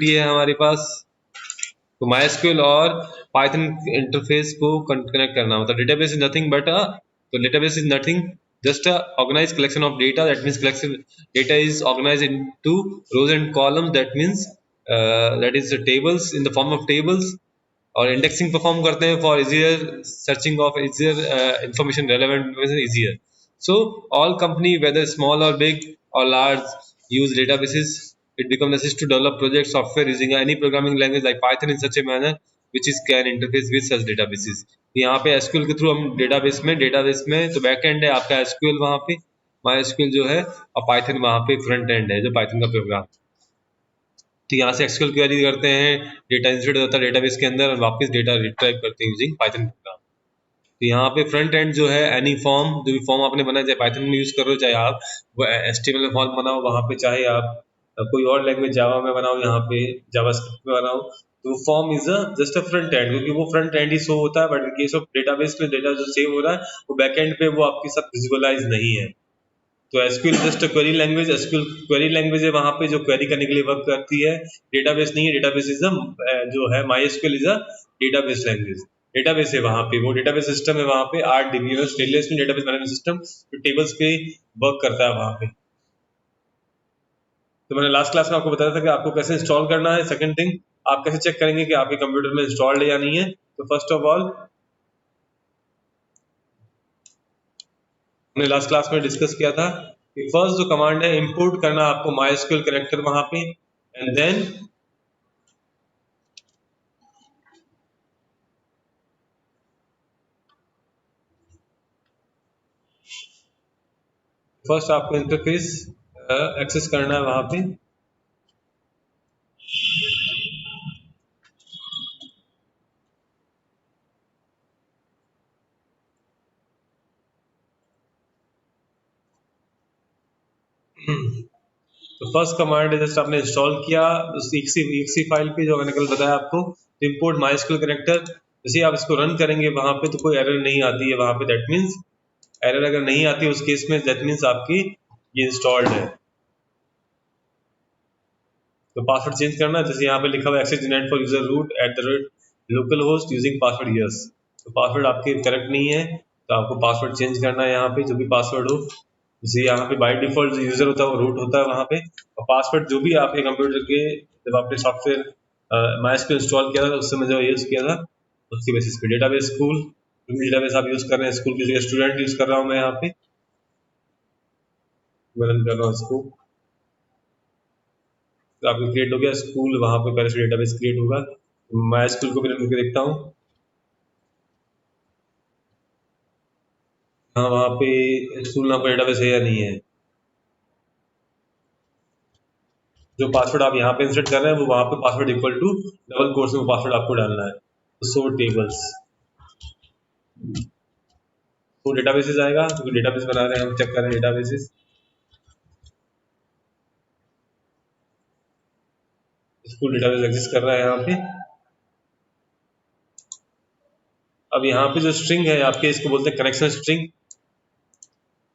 है हमारे पास, तो MySQL और पाइथन इंटरफेस को कनेक्ट करना, मतलब डेटाबेस इज नथिंग बट तो database is nothing just a organized collection of data. That means collection data is organized into rows and columns. That means that is the tables in the form of tables, और indexing perform करते हैं for easier searching of easier information relevant easier. So all company whether small or big or large use databases. It becomes necessary to develop project software using any programming language like Python in such a manner which is can interface with such databases. यहाँ पे SQL के through हम database में तो back and है आपका SQL, वहाँ पे MySQL जो है, और पाइथन वहाँ पे फ्रंट एंड है जो पाइथन का प्रोग्राम। तो यहाँ से SQL क्वेरी करते हैं, डेटा इंसर्ट होता है डेटाबेस के अंदर और वापस डेटा रिट्राइव करते हैं यूजिंग पाइथन प्रोग्राम। तो यहाँ पे फ्रंट एंड जो है एनी फॉर्म, जो भी फॉर्म आपने बनाया, चाहे पाइथन में यूज कर रहे हो, चाहे आप वो HTML में फॉर्म बनाओ वहाँ पे, चाहे आप कोई और लैंग्वेज जावा में बनाओ, यहाँ पे जावास्क्रिप्ट में बनाओ, तो form is just a front end, क्योंकि वो फ्रंट एंड ही शो होता है। But in case of database में डेटा जो सेव हो रहा है वो बैक एंड पे वो आपके साथ विजुअलाइज नहीं है। तो SQL just query language, SQL query language है, वहाँ पे जो क्वेरी करने के लिए वर्क करती है, डेटाबेस नहीं है। डेटाबेस इज जो है MySQL is a database language, database है वहाँ पे, वो डेटाबेस सिस्टम है वहाँ पे, RDB relational database management system, जो टेबल्स पे वर्क करता है वहाँ पे। तो मैंने लास्ट क्लास में आपको बताया था कि आपको कैसे इंस्टॉल करना है। सेकंड थिंग, आप कैसे चेक करेंगे कि आपके कंप्यूटर में इंस्टॉल्ड है या नहीं है। तो फर्स्ट ऑफ ऑल हमने लास्ट क्लास में डिस्कस किया था कि फर्स्ट जो कमांड है इंपोर्ट करना आपको MySQL कनेक्टर वहां पे, एंड देन फर्स्ट आपको इंटरफेस एक्सेस करना है वहां पे। तो फर्स्ट कमांड है जस्ट आपने इंस्टॉल किया उस एक सी फाइल पे, जो मैंने कल बताया आपको, इंपोर्ट MySQL कनेक्टर। जैसे आप इसको रन करेंगे वहां पे तो कोई एरर नहीं आती है वहां पे, दैट मीन्स एरर अगर नहीं आती है उस केस में दैट मीन्स आपकी ये इंस्टॉल्ड है। तो पासवर्ड चेंज करना है, जैसे यहाँ पे लिखा हुआ access denied for user root local host using password yes, तो पासवर्ड आपके करेक्ट नहीं है, तो आपको पासवर्ड चेंज करना है यहाँ पे, जो भी पासवर्ड हो। जैसे यहाँ पे बाय डिफॉल्ट जो यूजर होता है वो रूट होता है वहाँ पे, और पासवर्ड जो भी आपके कंप्यूटर के जब आपने सॉफ्टवेयर MySQL इंस्टॉल किया था उस समय जो यूज किया था उसके बेसिस पे। डेटाबेस स्कूल, डेटाबेस आप यूज कर रहे हैं, स्कूल की जगह स्टूडेंट यूज कर रहा हूँ मैं यहाँ पे, रन कर रहा हूँ इसको। तो आपको क्रिएट हो गया स्कूल, वहाँ पे पहले से डेटाबेस क्रिएट होगा। MySQL को भी रन करके देखता हूँ, हाँ वहाँ पे स्कूल नाम का डेटाबेस है या नहीं है। जो पासवर्ड आप यहाँ पे इंसर्ट कर रहे हैं वो वहाँ पे password equal to double quotes में पासवर्ड आपको डालना है। तो सो टेबल्स, तो डेटाबेसेस आएगा, क्योंकि डेटाबेस बना रहे हैं हम, चेक कर रहे हैं डेटाबेसेस। स्कूल डेटाबेस एग्जिस्ट कर रहा है यहाँ पे। अब यहाँ पे जो स्ट्रिंग है आपके, इसको बोलते हैं कनेक्शन स्ट्रिंग।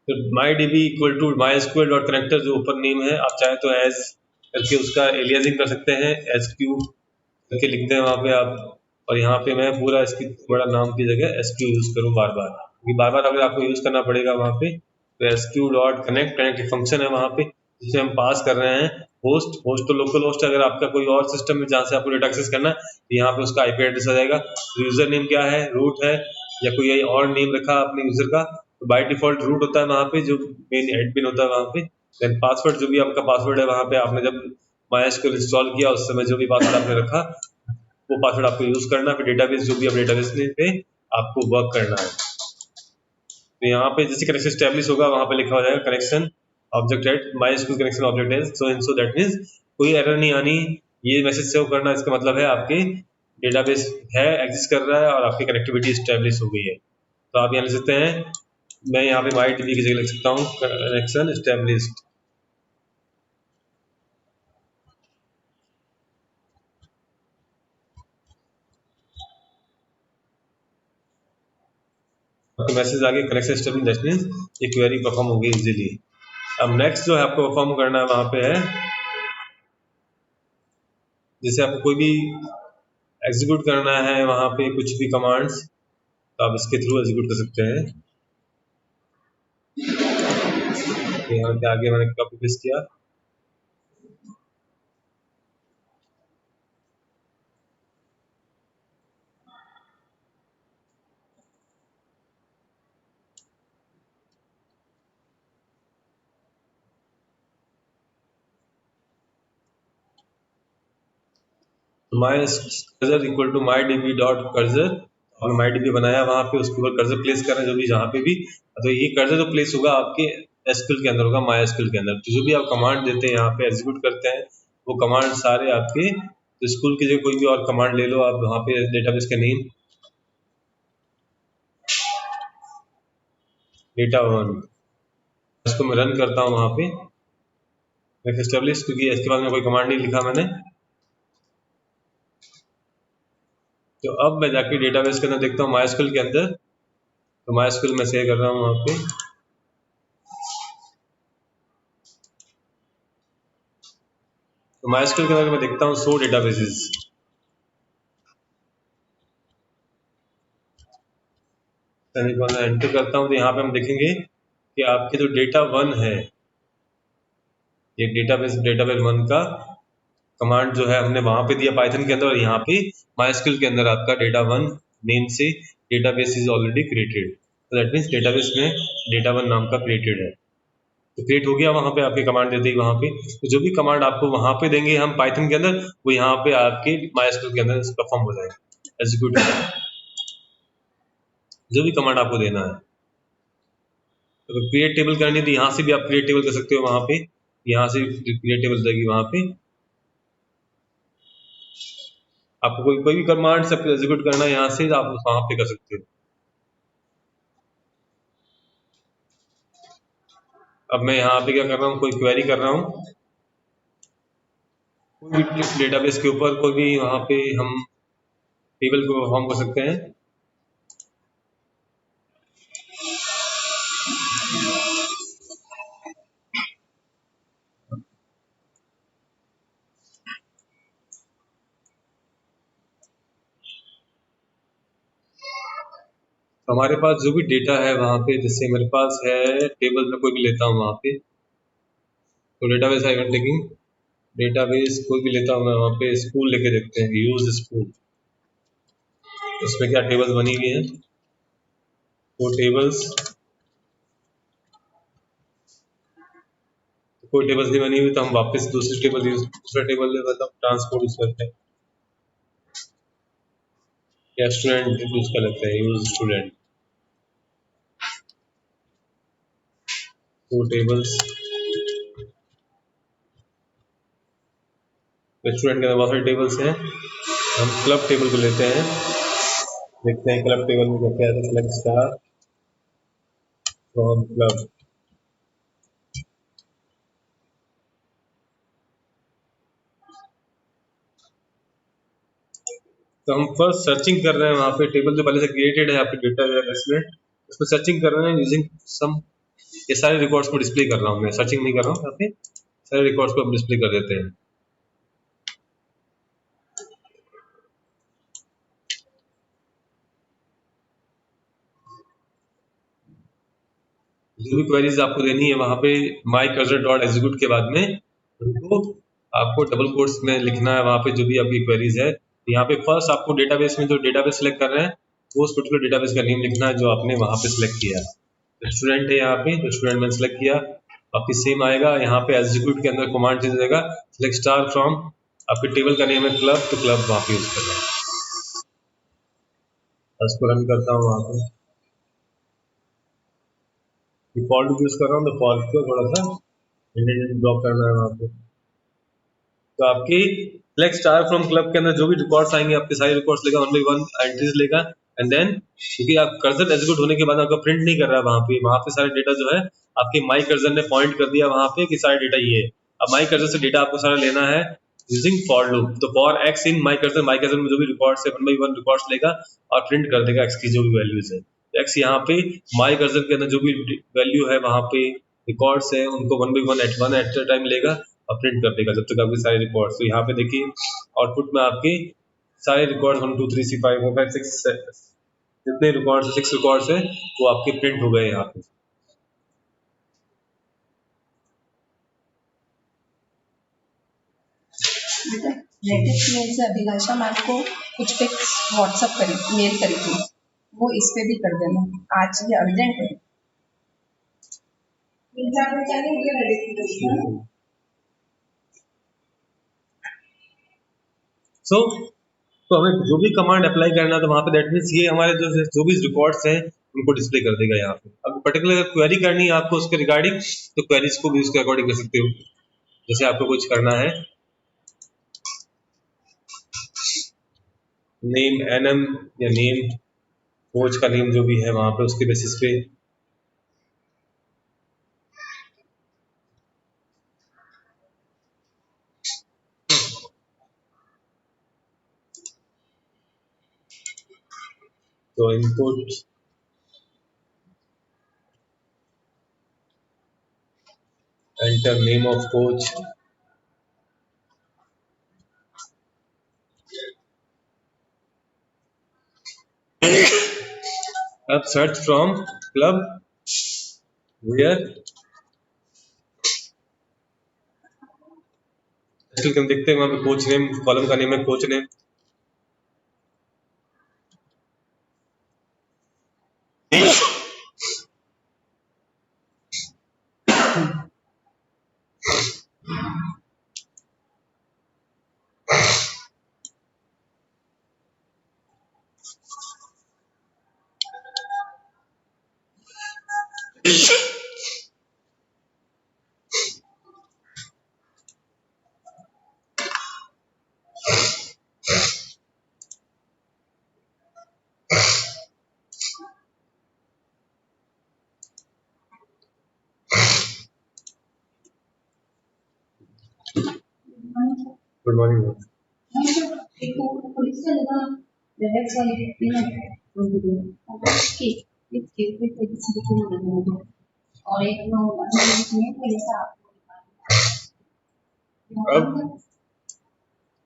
तो MyDB equal to MySQL dot connector जो ऊपर नेम है, आप चाहे तो एज करके उसका एलियासिंग कर सकते हैं, SQ करके लिखते हैं वहाँ पे आप। और यहाँ पे मैं पूरा इसकी बड़ा नाम की जगह SQ यूज करूँ बार बार, क्योंकि बार बार अगर आपको यूज करना पड़ेगा वहाँ पे। तो SQ डॉट कनेक्ट एक फंक्शन है वहाँ पे जिसमें हम पास कर रहे हैं होस्ट। होस्ट तो लोकल होस्ट, अगर आपका कोई और सिस्टम है जहाँ से आपको डेटा एक्सेस करना है तो यहाँ पे उसका IP एड्रेस आ जाएगा। यूजर नेम क्या है, रूट है, या कोई और नेम रखा अपने यूजर का, तो बाय डिफॉल्ट रूट होता है वहाँ पे, जो मेन एडमिन होता है वहाँ पे। देन पासवर्ड, जो भी आपका पासवर्ड है वहाँ पे, आपने जब MySQL इंस्टॉल किया उस समय जो भी पासवर्ड आपने रखा वो पासवर्ड आपको यूज करना है। फिर डेटाबेस जो भी आप डेटाबेस पे आपको वर्क करना है। तो यहाँ पे जैसे कनेक्शन स्टैब्लिश होगा वहाँ पे लिखा हो जाएगा connection object at MySQL connection object है so and so, that means कोई एरर नहीं आनी, ये मैसेज सेव करना, इसका मतलब है आपके डेटाबेस है, एग्जिस्ट कर रहा है और आपकी कनेक्टिविटी स्टैब्लिश हो गई है। तो आप यहाँ लिख सकते हैं, मैं यहाँ पे MyDB की जगह लिख सकता हूँ कनेक्शन स्टैब्लिश्ड। आपको मैसेज आ गया कनेक्शन स्टैब्लिश्ड, दैट मीन्स ये क्वेरी परफॉर्म होगी इजीली। अब नेक्स्ट जो है आपको परफॉर्म करना है वहाँ पे है जैसे आपको कोई भी एग्जीक्यूट करना है वहाँ पे कुछ भी कमांड्स, तो आप इसके थ्रू एग्जीक्यूट कर सकते हैं। यहाँ पे आगे मैंने कॉपी पेस्ट किया। My cursor equal to my D B dot cursor, और माई डी बी बनाया, वहाँ पे उसके ऊपर कर्जर प्लेस करना जो भी जहाँ पे भी, तो ये कर्जर जो प्लेस होगा आपके एसक्यूएल के अंदर होगा, माई एसक्यूएल के अंदर। तो जो भी आप कमांड देते हैं यहाँ पे एग्जीक्यूट करते हैं, वो कमांड सारे आपके तो स्कूल की जगह कोई भी और कमांड ले लो आप, वहाँ पे डेटाबेस का नेम डेटा वन, इसको मैं रन करता हूँ वहाँ पे एस्टेब्लिश, क्योंकि इसके बाद में कोई कमांड नहीं लिखा मैंने। तो अब मैं जाके डेटाबेस के अंदर देखता हूँ माईएसक्यूएल के अंदर, तो माईएसक्यूएल मैं सेव कर रहा हूँ वहाँ पे। तो माईएसक्यूएल के अंदर मैं देखता हूँ शो डेटाबेसेस, एंटर करता हूँ, तो यहाँ पे हम देखेंगे कि आपके जो डेटा वन है, ये डेटाबेस वन का कमांड जो है हमने वहां पे दिया पाइथन के अंदर, और यहाँ पे माईएसक्यूएल के अंदर आपका डेटा वन नेम से डेटाबेस इज ऑलरेडी क्रिएटेड, तो दैट मीन्स डेटाबेस में डेटा वन नाम का क्रिएटेड है। तो क्रिएट हो गया, वहां पे आपके कमांड देते ही वहां पे, तो जो भी कमांड आपको वहां पे देंगे हम पाइथन के अंदर, वो यहाँ पे आपके माईएसक्यूएल के अंदर परफॉर्म हो जाएगा, एग्जीक्यूट जो भी कमांड आपको देना है। तो क्रिएट टेबल करनी है तो यहाँ से भी आप क्रिएट टेबल कर सकते हो, वहां पे यहाँ से क्रिएट टेबल देगी वहां पे। आपको कोई भी कमांड सब एग्जीक्यूट करना है यहाँ से, आप वहां पे कर सकते हो। अब मैं यहाँ पे क्या कर रहा हूँ, कोई क्वेरी कर रहा हूँ, कोई भी डेटाबेस के ऊपर कोई भी वहाँ पे हम टेबल को परफॉर्म कर सकते हैं। तो हमारे पास जो भी डेटा है वहाँ पे, जैसे मेरे पास है टेबल में कोई भी लेता हूँ वहाँ पे, तो डेटाबेस आई टेकिंग डेटाबेस कोई भी लेता हूँ मैं, वहाँ पे स्कूल लेके देखते हैं, यूज स्कूल, उसमें क्या टेबल्स बनी हुई है, वो टेबल्स कोई टेबल्स नहीं बनी हुई, तो हम वापस दूसरा टेबल ले, मतलब ट्रांसपोर्ट यूज करते हैं, या स्टूडेंट यूज कर लेते हैं, यूज स्टूडेंट, तो टेबल्स स्टूडेंट के अंदर बहुत सारे टेबल्स हैं। हम क्लब टेबल को लेते हैं, देखते हैं क्लब टेबल में क्या क्या है, सेलेक्ट स्टार फ्रॉम क्लब। तो हम फर्स्ट सर्चिंग कर रहे हैं वहाँ पे, टेबल जो पहले से क्रिएटेड है आपके डेटाबेस में, उसमें सर्चिंग कर रहे हैं यूजिंग सम, ये सारे रिकॉर्ड्स को डिस्प्ले कर रहा हूँ मैं, सर्चिंग नहीं कर रहा हूँ, यहाँ पे सारे रिकॉर्ड्स को हम डिस्प्ले कर देते हैं। जो भी क्वेरीज आपको देनी है वहाँ पे माई कर्सर डॉट एग्जीक्यूट के बाद में उनको आपको डबल कोट्स में लिखना है, वहाँ पे जो भी आपकी क्वेरीज है, यहाँ पे फर्स्ट आपको डेटाबेस में जो डेटाबेस सेलेक्ट कर रहे हैं, तो उस पर्टिकुलर डेटाबेस का नेम लिखना है जो आपने वहाँ पे सिलेक्ट किया है। तो स्टूडेंट है यहाँ पे, तो स्टूडेंट मैंने सेलेक्ट किया, आपकी सेम आएगा, यहाँ पे एग्जीक्यूट के अंदर कमांड चेंज हो जाएगा, सिलेक्ट स्टार फ्रॉम, आपके टेबल का नेम है क्लब, तो क्लब वहाँ पे यूज करना है। उसको रन करता हूँ, वहाँ पे डिफॉल्ट यूज कर रहा हूँ, डिफॉल्ट को थोड़ा सा ब्लॉक करना है वहाँ पे। तो आपकी सिलेक्ट स्टार फ्रॉम क्लब के अंदर जो भी रिकॉर्ड्स आएंगे, आपके सारे रिकॉर्ड्स लेगा, वन बाई वन एंट्रीज लेगा, एंड देन क्योंकि आप कर्सर एग्जीक्यूट होने के बाद आपका प्रिंट नहीं कर रहा है वहाँ पे सारे डेटा जो है आपके माई कर्सर ने पॉइंट कर दिया वहाँ पे कि सारे डेटा ये है। अब माई कर्सर से डेटा आपको सारा लेना है यूजिंग फॉर लूप, तो for x in my cursor में जो भी रिकॉर्ड्स है वन बाई वन रिकॉर्ड्स लेगा और प्रिंट कर देगा एक्स की जो भी वैल्यूज है। एक्स यहाँ पे माई कर्सर के अंदर जो भी वैल्यू है वहाँ पे रिकॉर्ड्स है उनको one by one at time लेगा, और प्रिंट कर देगा जब तक आपके सारे रिकॉर्ड्स। तो यहाँ पे देखिए आउटपुट में आपके सारे रिकॉर्ड्स 1 2 3 4 5 4 5 6 जितने रिकॉर्ड्स 6 रिकॉर्ड्स है वो आपके प्रिंट हो गए यहाँ पे। लेटेस्ट मेल से अभिलाषा मैम को कुछ पिक्स व्हाट्सएप करी मेल करी थी, वो इस पे भी कर देना, आज ये अर्जेंट है। सो तो हमें जो भी कमांड अप्लाई करना था वहाँ पे दैट मीन्स ये हमारे जो भी रिकॉर्ड्स हैं उनको डिस्प्ले कर देगा यहाँ पे। अब पर्टिकुलर क्वेरी करनी है आपको उसके रिगार्डिंग तो क्वेरीज को भी उसके अकॉर्डिंग कर सकते हो। जैसे आपको कुछ करना है नेम एनएम या नेम कोच का नेम जो भी है वहाँ पे उसके बेसिस पे तो input enter name of coach अब सर्च फ्रॉम क्लब वेयर हम देखते हैं वहाँ पे कोच नेम कॉलम का नेम है कोच नेम। गुड मॉर्निंग अब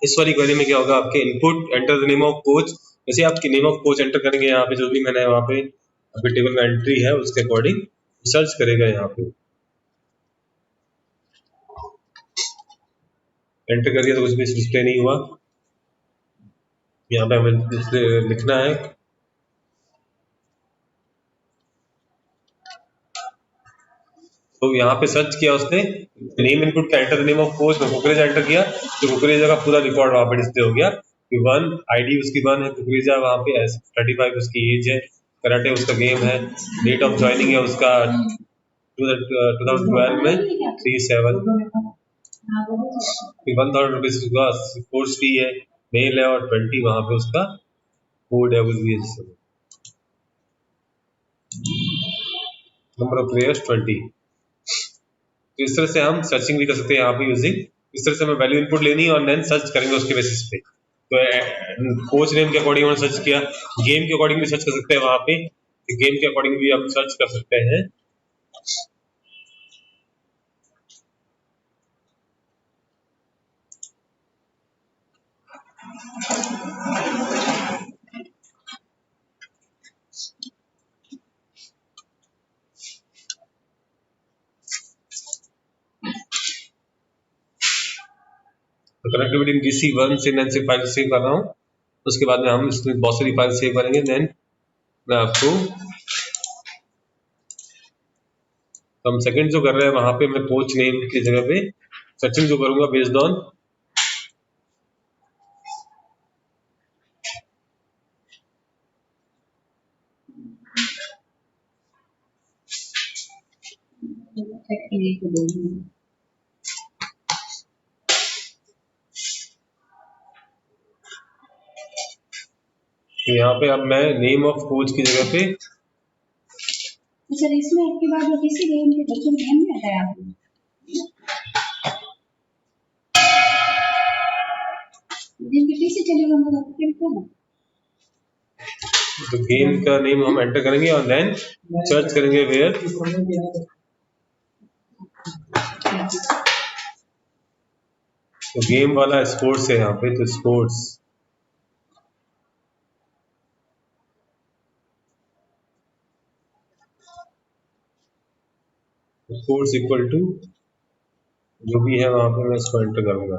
इस वाली क्वेरी में क्या होगा आपके input enter the name of coach. जैसे आपके नेम ऑफ कोच एंटर करेंगे यहाँ पे जो भी मैंने वहाँ पे आपके टेबल में एंट्री है उसके अकॉर्डिंग सर्च करेगा। यहाँ पे एंटर कर दिया तो कुछ भी डिस्प्ले नहीं हुआ। यहाँ पे हमें लिखना है तो यहाँ पे सर्च किया उसने नेम इनपुट का एंटर नेम ऑफ कोच में कुकरेजा एंटर किया तो कुकरेजा का पूरा रिकॉर्ड वहाँ पे डिस्प्ले हो गया कि 1 आईडी उसकी 1 है कुकरेजा वहाँ पे 35 उसकी एज है कराटे उसका गेम है डेट ऑफ ज्वाइनिंग है उसका 2012 में 37 1000 रुपीज उसका कोर्स फी है मेल है और 20 वहाँ पे उसका कोड है नंबर ऑफ प्लेयर्स 20। तो इस तरह से हम सर्चिंग भी कर सकते हैं यहाँ पे यूजिंग इस तरह से हमें वैल्यू इनपुट लेनी है और देन सर्च करेंगे उसके बेसिस पे। तो कोच नेम के अकॉर्डिंग हमने सर्च किया गेम के अकॉर्डिंग भी सर्च कर सकते हैं वहाँ पे गेम के अकॉर्डिंग भी हम सर्च कर सकते हैं। तो कनेक्टिविटी इन डीसी 1 से नैन फाइल सेव कर रहा हूँ उसके बाद में हम इसमें बहुत सारी फाइल सेव करेंगे देन मैं आपको तो हम सेकंड जो कर रहे हैं वहां पे मैं कोच नेम की जगह पे सर्चिंग जो करूंगा बेस्ड ऑन तो यहाँ पे अब मैं नेम ऑफ कोच की जगह पे सर इसमें आपके बाद किसी गेम के बच्चों गेम में आता है आपको गेम के पीछे चलेगा मतलब फिर क्या तो गेम का नेम हम एंटर करेंगे और देन सर्च करेंगे वेयर तो गेम वाला स्पोर्ट्स है यहाँ पे, तो स्पोर्ट्स स्पोर्ट्स इक्वल टू जो भी है वहाँ पे मैं इसको एंटर करूँगा।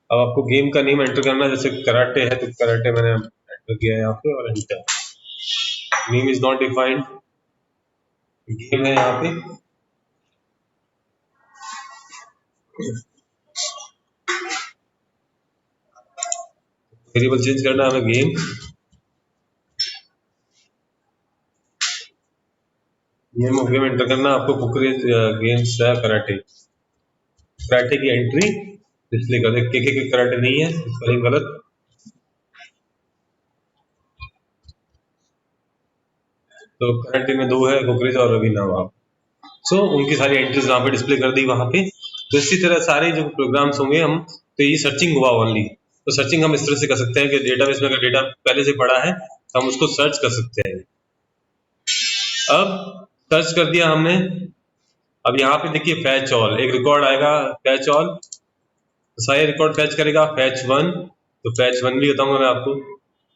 अब आपको गेम का नेम एंटर करना है, जैसे कराटे है तो कराटे मैंने एंटर किया है यहाँ पे और enter. Name is not defined, game है यहाँ पे। वेरिएबल चेंज करना है हमें game, name of game enter करना आपको कुकरेज गेम्स है कराटे। कराटे की एंट्री डिस्प्ले कर दे, के कराटे नहीं है, स्पेलिंग गलत। तो कराटे में 2 है, कुकरेज और अभिनव। सो उनकी सारी एंट्रीज वहाँ पे डिस्प्ले कर दी वहाँ पे। तो इसी तरह सारे जो प्रोग्राम्स होंगे हम, तो ये सर्चिंग हुआ ओनली। तो सर्चिंग हम इस तरह से कर सकते हैं कि डेटाबेस में अगर डेटा पहले से पड़ा है तो हम उसको सर्च कर सकते हैं। अब सर्च कर दिया हमने, अब यहाँ पे देखिए फैच ऑल एक रिकॉर्ड आएगा, फैच ऑल सारे रिकॉर्ड फैच करेगा। फैच वन, तो फैच वन भी बताऊंगा मैं आपको।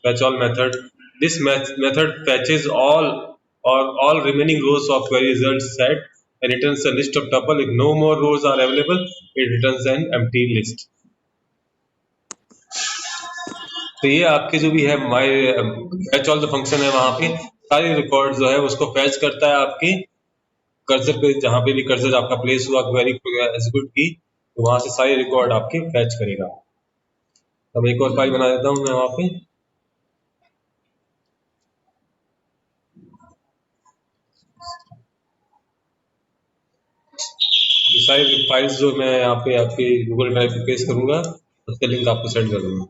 Fetch all method, this method fetches all remaining rows of query results set and returns a list of tuple. If no more rows are available, it returns an empty list. तो ये आपके जो भी है माई फैच ऑल जो function है वहां पे सारे रिकॉर्ड जो है उसको फैच करता है आपके कर्सर पे, जहां पे भी कर्सर आपका प्लेस हुआ क्वेरी एग्जीक्यूट की, तो वहां से सारे रिकॉर्ड आपके फैच करेगा। अब एक और फाइल बना देता हूँ मैं वहां पे। ये सारी फाइल्स जो मैं यहाँ पे आपके गूगल ड्राइव पे पेस्ट करूंगा, उसका लिंक आपको सेंड कर दूंगा।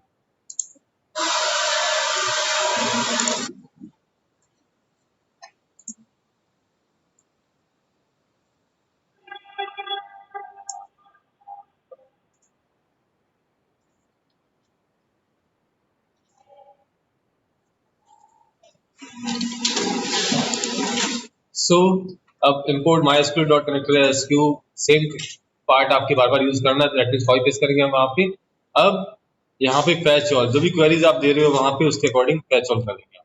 सो अब import mysql.connector सेम पार्ट आपके बार बार यूज करना है, दैट मींस कॉपी पेस्ट करेंगे हम वहां पे। अब यहाँ पे फैच ऑल जो भी क्वेरीज आप दे रहे हो वहां पे उसके अकॉर्डिंग फैच ऑल करेंगे।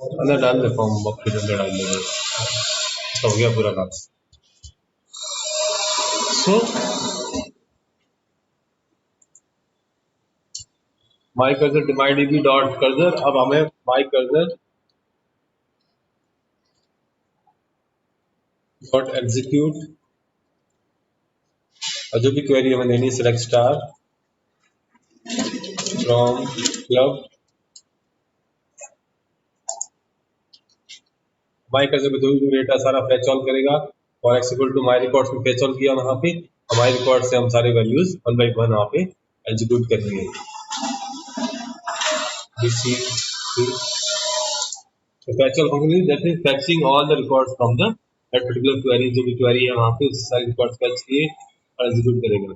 अंदर डाल दे फॉर्म बॉक्स के अंदर डाल देंगे, तो हो गया पूरा काम। So my cursor MyDB dot cursor, अब हमें माई कर्सर डॉट एग्जीक्यूट और जो भी क्वेरी हमें देनी है select star from club. My cursor पे जो भी डेटा सारा फैच ऑल करेगा और X equal to my records में फैच ऑल किया वहां पे, हमारे रिकॉर्ड से हम सारे वैल्यूज वन बाई वन वहां पे एग्जीक्यूट करेंगे। तो fetch all function that means फैचिंग all the records from the that particular query, जो भी क्वेरी है वहां पे उससे सारे रिकॉर्ड्स फैच किए और एग्जीक्यूट करेगा।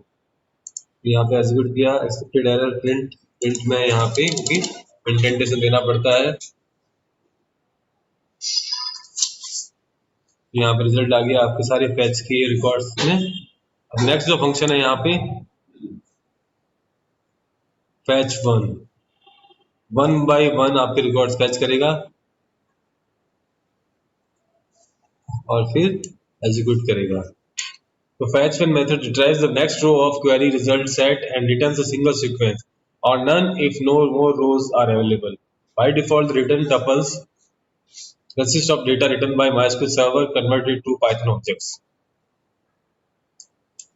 यहाँ पे एग्जीक्यूट किया, एक्सेप्टेड एरर प्रिंट, प्रिंट में यहाँ पे क्योंकि इंडेंटेशन देना पड़ता है। यहाँ पे रिजल्ट आ गया आपके सारे फैच किए रिकॉर्ड्स में। अब नेक्स्ट जो फंक्शन है यहाँ पे fetch one, one by one आपके रिकॉर्ड्स फैच करेगा और फिर एग्जीक्यूट करेगा। तो fetch when method retrieves the next row of query result set and returns a single sequence or none if no more rows are available. By default, the return tuples consist of data written by MySQL server converted to Python objects.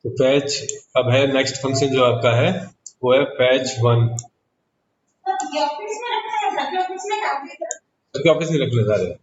तो fetch अब है next function जो आपका है वो है fetch one. सबके office में रखने जा रहे हैं।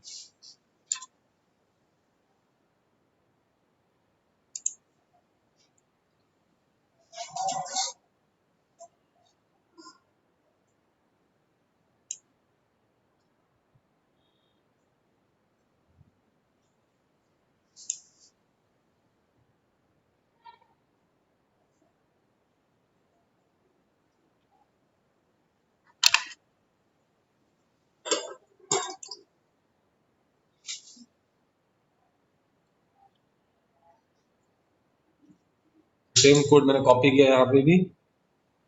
सेम कोड मैंने कॉपी किया यहाँ पे भी,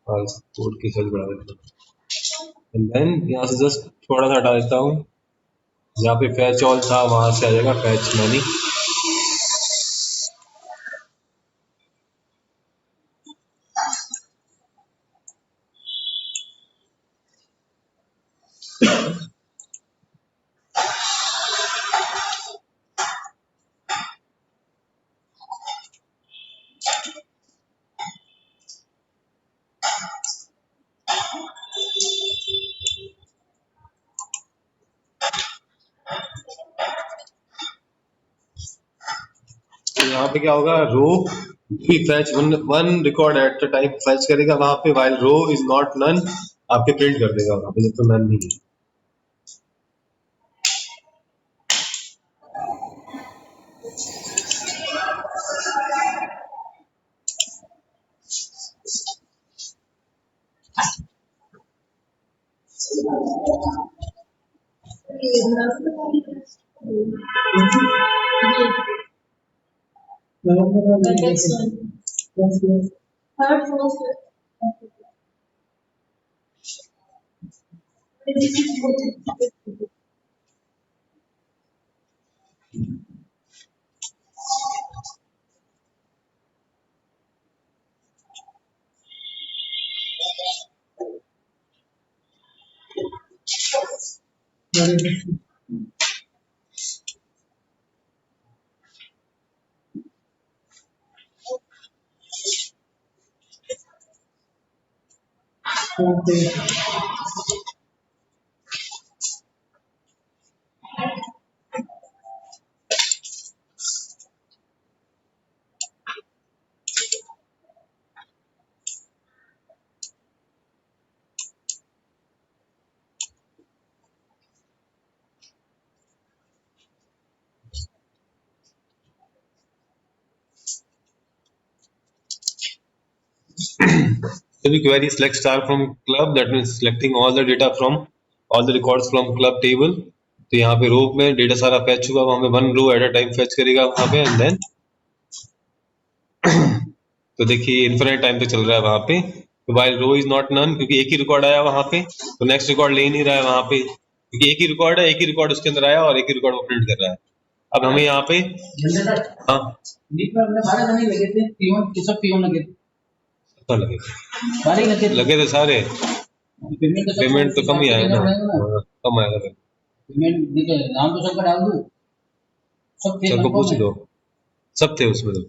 और इस कोड की साइज बढ़ा देता हूँ, एंड देन यहाँ से जस्ट थोड़ा सा हटा देता हूँ, जहाँ पे फैच ऑल था वहां से आ जाएगा फैच मनी। तो यहाँ पे क्या होगा, रो भी fetch one record at the time fetch करेगा वहां पे, while row is not none आपके प्रिंट कर देगा वहां पे, जब तो नन नहीं है। So we query select star from club, that means selecting all the data from all the records from club table। तो यहाँ पे रो में डेटा सारा फैच हुआ, वहां पे one row at a time fetch करेगा वहां पे, एंड देन तो देखिए इन्फिनिट टाइम तक चल रहा है वहां पे। तो while row is not none, क्योंकि एक ही रिकॉर्ड आया वहां पे, तो नेक्स्ट रिकॉर्ड ले नहीं रहा है वहां पे, क्योंकि एक ही रिकॉर्ड है, एक ही रिकॉर्ड उसके अंदर आया और एक ही रिकॉर्ड वो प्रिंट कर रहा है। अब हमें यहाँ पे हाँ पता लगे थे सारे, पेमेंट तो कम ही आया ना, हाँ, कम आएगा। सर को पूछ लो, सब थे उसमें तो।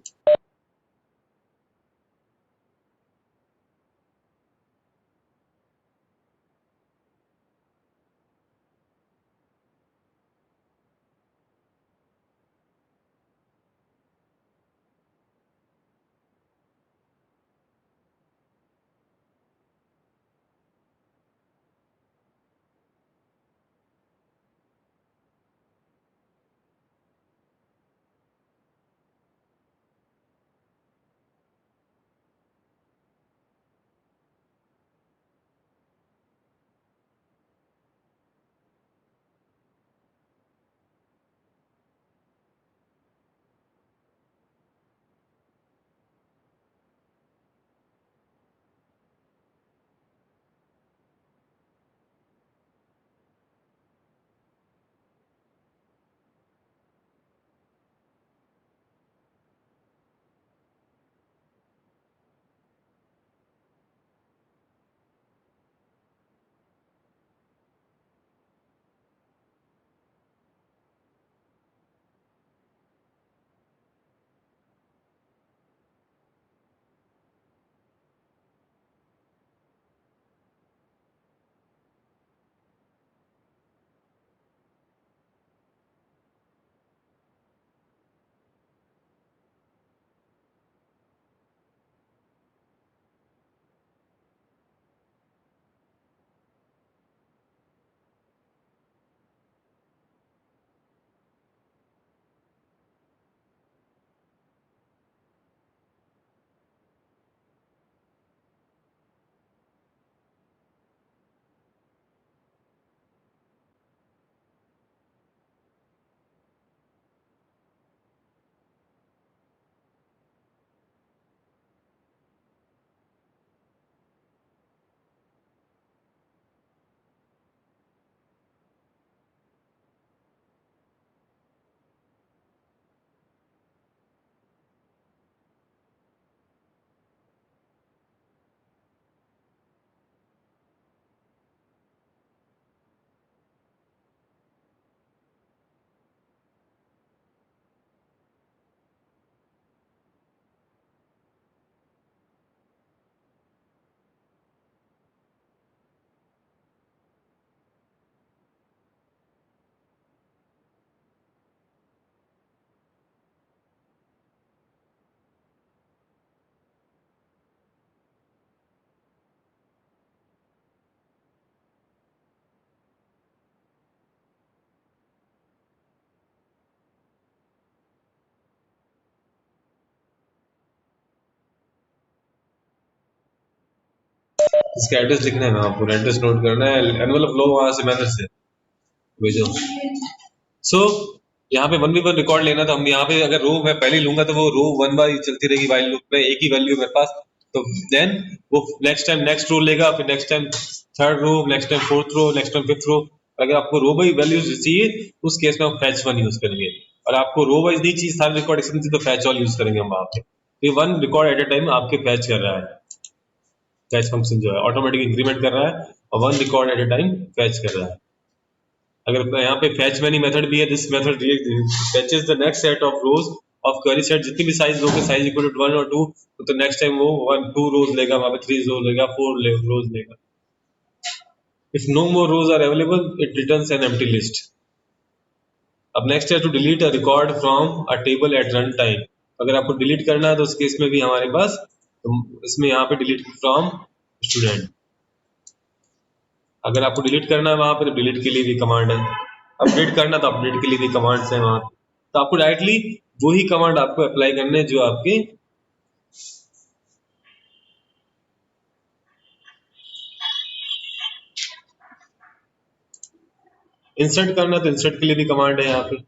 इसका एड्रेस लिखना है ना आपको, एड्रेस नोट करना है, एनवलप लो वहां से मैनेजर से भेजो। सो यहाँ पे 1v1 रिकॉर्ड लेना, तो हम यहाँ पे अगर रो मैं पहले लूंगा तो वो रो 1 बार चलती रहेगी वाइल लूप में, एक ही वैल्यू मेरे पास, तो देन वो नेक्स्ट टाइम नेक्स्ट रो लेगा, फिर next time third row, next time fourth row, next time fifth row. अगर आपको रो बाई वैल्यूज चाहिए उस केस में आप फैच वन यूज करेंगे, और आपको रो वाइज नहीं चाहिए सारे रिकॉर्ड एक साथ, तो फैच ऑल यूज करेंगे हम वहाँ पे। तो ये वन रिकॉर्ड एट ए टाइम आपके फैच कर रहा है, फैच फंक्शन जो है ऑटोमेटिक इंक्रीमेंट कर रहा है और वन रिकॉर्ड एट ए टाइम फैच कर रहा है। अगर यहाँ पे फैच मैनी मेथड भी है, this method fetches the next set of rows of query set, जितनी भी साइज रो के साइज इक्वल टू 1 और 2, तो नेक्स्ट टाइम वो 1 2 रोज लेगा, वहां पे 3 रोज लेगा, 4 रोज लेगा। If no more rows are available it returns an empty list. अब नेक्स्ट है to delete a record from a table at run time. अगर आपको डिलीट करना है तो उस केस में भी हमारे पास, तो इसमें यहाँ पे डिलीट फ्रॉम स्टूडेंट, अगर आपको डिलीट करना है वहां पर, तो डिलीट के लिए भी कमांड है, अपडेट करना तो अपडेट के लिए भी कमांड्स हैं वहां। तो आपको डायरेक्टली वही कमांड आपको अप्लाई करने हैं जो आपके इंसर्ट करना, तो इंसर्ट के लिए भी कमांड है यहाँ पे।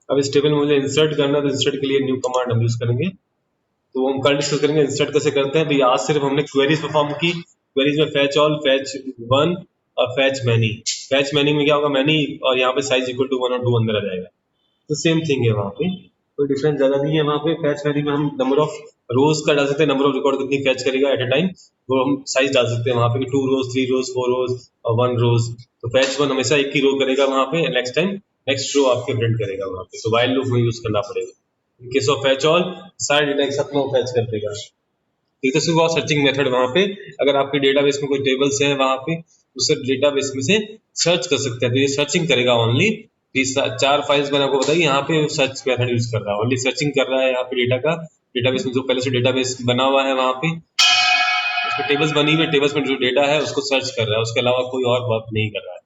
अब इस टेबल में मुझे इंसर्ट करना है, तो इंसर्ट के लिए न्यू कमांड हम यूज करेंगे, तो वो हम कल डिस्कस करेंगे इंसर्ट कैसे करते हैं। तो ये आज सिर्फ हमने क्वेरीज परफॉर्म की, क्वेरीज में फैच ऑल, फैच वन और फैच मैनी। फैच मैनी में क्या होगा, मैनी और यहाँ पे साइज इक्वल टू 1 और 2 अंदर आ जाएगा, तो सेम थिंग है वहाँ पे, कोई डिफरेंस ज्यादा नहीं है वहाँ पे। फैच मैनी में हम नंबर ऑफ रोज का डाल सकते हैं, नंबर ऑफ रिकॉर्ड कितनी फैच करेगा एट ए टाइम, वो हम साइज डाल सकते हैं वहाँ पे, 2 रोज 3 रोज 4 रोज और 1 रोज। तो फैच वन हमेशा एक ही रो करेगा वहाँ पे, नेक्स्ट टाइम नेक्स्ट रो आपके प्रिंट करेगा वहाँ पे, तो वाइल लूप में यूज करना पड़ेगा। In case of fetch all सारे डेटा एक साथ में फैच कर देगा। एक तो सिर्फ सर्चिंग मेथड वहाँ पे, अगर आपके डेटाबेस में कोई टेबल्स हैं वहाँ पे, उसे डेटाबेस में से सर्च कर सकते हैं, तो ये सर्चिंग करेगा ओनली। 4 फाइल्स मैंने आपको बताई, यहाँ पे सर्च मेथड यूज कर रहा है, ओनली सर्चिंग कर रहा है यहाँ पे डेटा का। डेटाबेस में जो पहले से डेटाबेस बना हुआ है वहाँ पे, उसमें टेबल्स बनी हुई है, टेबल्स में जो डेटा है उसको सर्च कर रहा है, उसके अलावा कोई और वर्क नहीं कर रहा है।